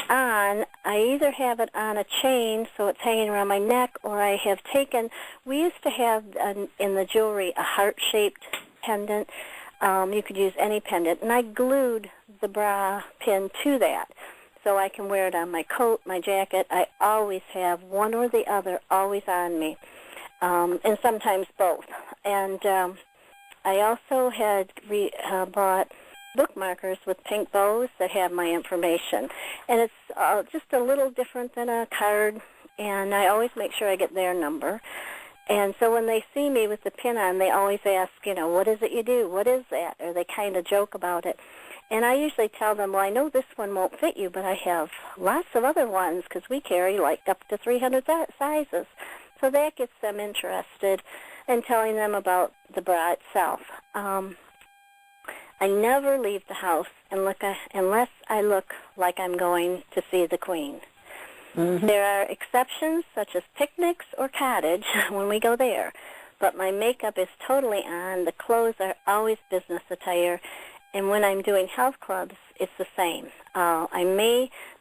on, I either have it on a chain so it's hanging around my neck, or I have taken, we used to have in the jewelry a heart-shaped pendant. You could use any pendant, and I glued the bra pin to that so I can wear it on my coat, my jacket. I always have one or the other always on me, and sometimes both. And I also had bought bookmarkers with pink bows that have my information. And it's just a little different than a card, and I always make sure I get their number. And so when they see me with the pin on, they always ask, what is it you do? What is that? Or they kind of joke about it. And I usually tell them, well, I know this one won't fit you, but I have lots of other ones because we carry like up to 300 sizes. So that gets them interested in telling them about the bra itself. I never leave the house unless I look like I'm going to see the Queen. Mm-hmm. There are exceptions, such as picnics or cottage, when we go there. But my makeup is totally on. The clothes are always business attire. And when I'm doing health clubs, it's the same.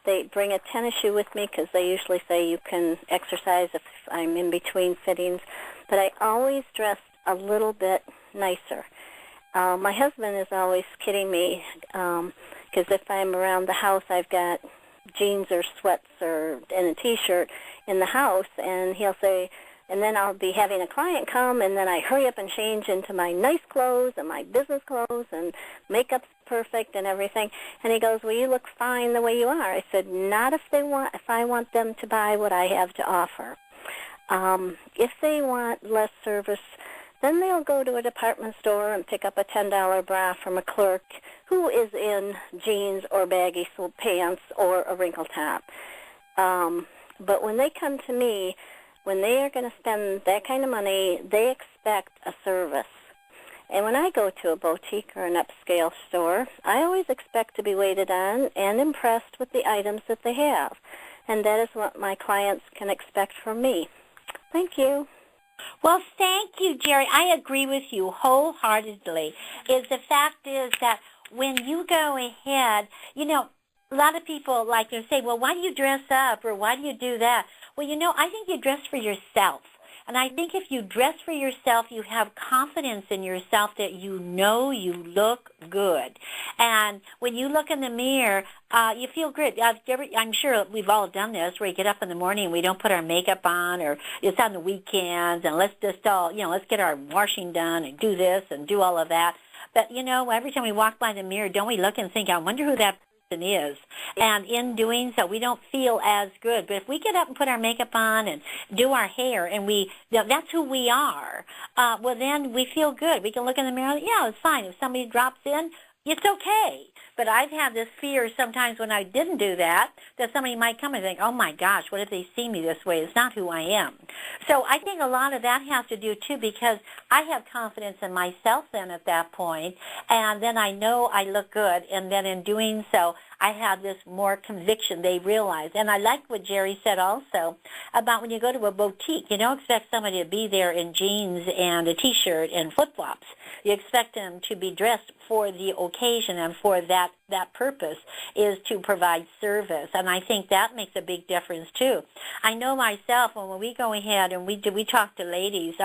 They bring a tennis shoe with me because they usually say you can exercise if I'm in between fittings. But I always dress a little bit nicer. My husband is always kidding me because if I'm around the house, I've got jeans or sweats and a T-shirt in the house, and he'll say, and then I'll be having a client come, and then I hurry up and change into my nice clothes and my business clothes, and makeup's perfect and everything. And he goes, well, you look fine the way you are. I said, not if I want them to buy what I have to offer. If they want less service, then they'll go to a department store and pick up a $10 bra from a clerk who is in jeans or baggy pants or a wrinkle top. But when they come to me, when they are going to spend that kind of money, they expect a service. And when I go to a boutique or an upscale store, I always expect to be waited on and impressed with the items that they have. And that is what my clients can expect from me. Thank you. Well, thank you, Jerry. I agree with you wholeheartedly. The fact is that when you go ahead, a lot of people like to say, well, why do you dress up or why do you do that? Well, I think you dress for yourself. And I think if you dress for yourself, you have confidence in yourself that you look good. And when you look in the mirror, you feel good. I'm sure we've all done this, where you get up in the morning and we don't put our makeup on, or it's on the weekends, and let's just let's get our washing done and do this and do all of that. But, every time we walk by the mirror, don't we look and think, I wonder who that person is? And in doing so, we don't feel as good. But if we get up and put our makeup on and do our hair, and that's who we are, well, then we feel good. We can look in the mirror, yeah, it's fine. If somebody drops in, it's okay. But I've had this fear sometimes when I didn't do that somebody might come and think, oh, my gosh, what if they see me this way? It's not who I am. So I think a lot of that has to do, too, because I have confidence in myself then at that point, and then I know I look good, and then in doing so, I have this more conviction. They realize. And I like what Jerry said also about when you go to a boutique, you don't expect somebody to be there in jeans and a T-shirt and flip-flops. You expect them to be dressed for the occasion, and for that purpose is to provide service. And I think that makes a big difference, too. I know myself, when we go ahead and we talk to ladies,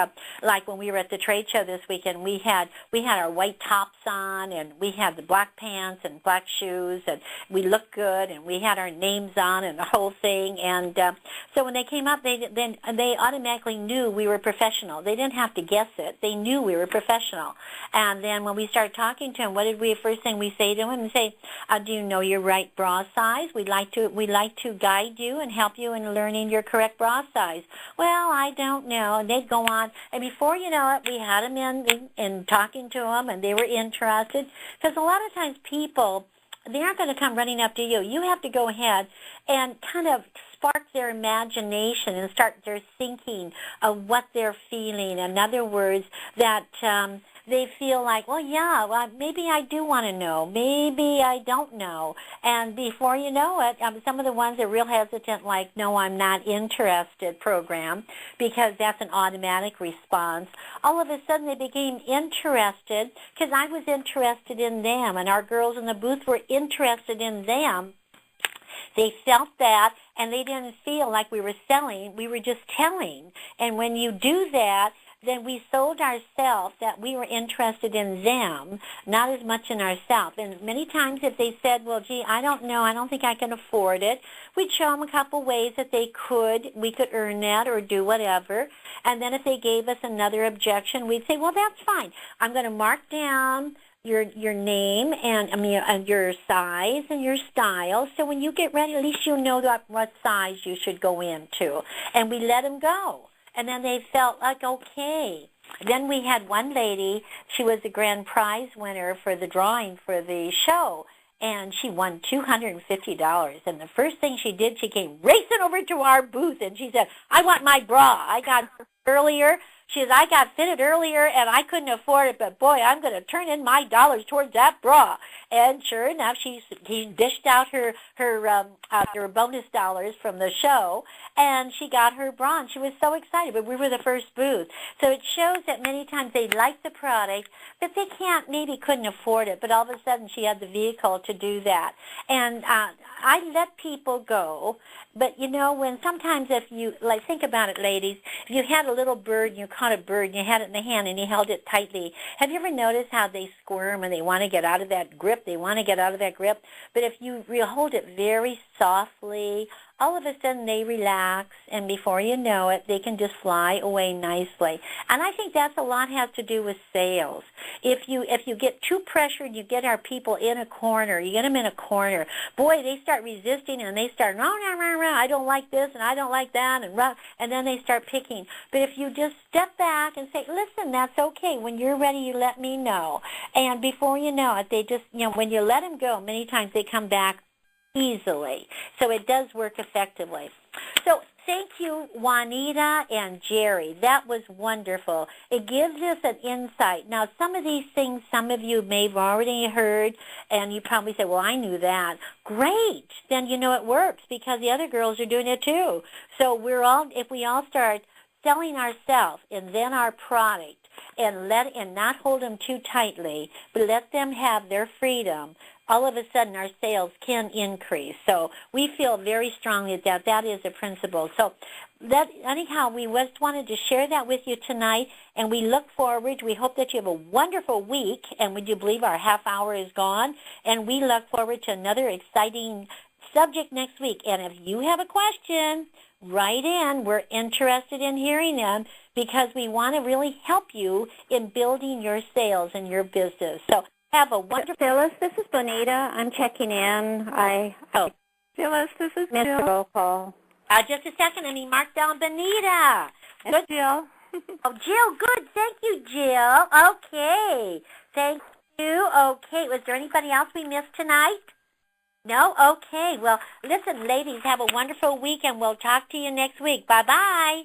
like when we were at the trade show this weekend, we had our white tops on, and we had the black pants and black shoes, and we looked good, and we had our names on and the whole thing. And so when they came up, they automatically knew we were professional. They didn't have to guess it. They knew we were professional. And then when we started talking to them, first thing we say to them? We say, do you know your right bra size? We'd like to guide you and help you in learning your correct bra size. Well, I don't know. And they'd go on. And before you know it, we had them in and talking to them, and they were interested. Because a lot of times people, they aren't going to come running up to you. You have to go ahead and kind of spark their imagination and start their thinking of what they're feeling. In other words, that they feel like, well, maybe I do want to know. Maybe I don't know. And before you know it, some of the ones are real hesitant, like, no, I'm not interested program, because that's an automatic response. All of a sudden they became interested because I was interested in them, and our girls in the booth were interested in them. They felt that, and they didn't feel like we were selling. We were just telling. And when you do that, then we sold ourselves that we were interested in them, not as much in ourselves. And many times if they said, well, gee, I don't know, I don't think I can afford it, we'd show them a couple ways that we could earn that or do whatever. And then if they gave us another objection, we'd say, well, that's fine. I'm going to mark down your name and your size and your style, so when you get ready, at least you know what size you should go into. And we let them go. And then they felt like, okay. Then we had one lady, she was the grand prize winner for the drawing for the show, and she won $250. And the first thing she did, she came racing over to our booth, and she said, I want my bra. I got earlier. She says, I got fitted earlier, and I couldn't afford it, but boy, I'm going to turn in my dollars towards that bra. And sure enough, she dished out her bonus dollars from the show, and she got her bra, and she was so excited. But we were the first booth. So it shows that many times they like the product, but they maybe couldn't afford it. But all of a sudden, she had the vehicle to do that. And I let people go. But, when sometimes if you, think about it, ladies, if you had a little bird and you caught a bird and you had it in the hand and you held it tightly, have you ever noticed how they squirm and they want to get out of that grip? They want to get out of that grip. But if you hold it very softly, all of a sudden they relax, and before you know it, they can just fly away nicely. And I think that's a lot has to do with sales. If you get too pressured, you get our people in a corner. You get them in a corner. Boy, they start resisting, and they start, no, I don't like this, and I don't like that, and then they start picking. But if you just step back and say, listen, that's okay. When you're ready, you let me know. And before you know it, they just, when you let them go, many times they come back easily. So it does work effectively. So thank you, Juanita and Jerry. That was wonderful. It gives us an insight. Now, some of these things, some of you may have already heard, and you probably say, well, I knew that. Great. Then you know it works because the other girls are doing it too. So if we all start selling ourselves and then our product and not hold them too tightly, but let them have their freedom, all of a sudden our sales can increase. So we feel very strongly that is a principle. So anyhow, we just wanted to share that with you tonight, and we look forward. We hope that you have a wonderful week, and would you believe our half hour is gone? And we look forward to another exciting subject next week. And if you have a question, write in. We're interested in hearing them because we want to really help you in building your sales and your business. So have a wonderful... Phyllis, this is Bonita. I'm checking in. Phyllis, this is missed Jill. the roll call. Just a second. Let me mark down Bonita. It's Jill. Oh, Jill, good. Thank you, Jill. Okay. Thank you. Okay. Was there anybody else we missed tonight? No? Okay. Well, listen, ladies, have a wonderful week, and we'll talk to you next week. Bye-bye.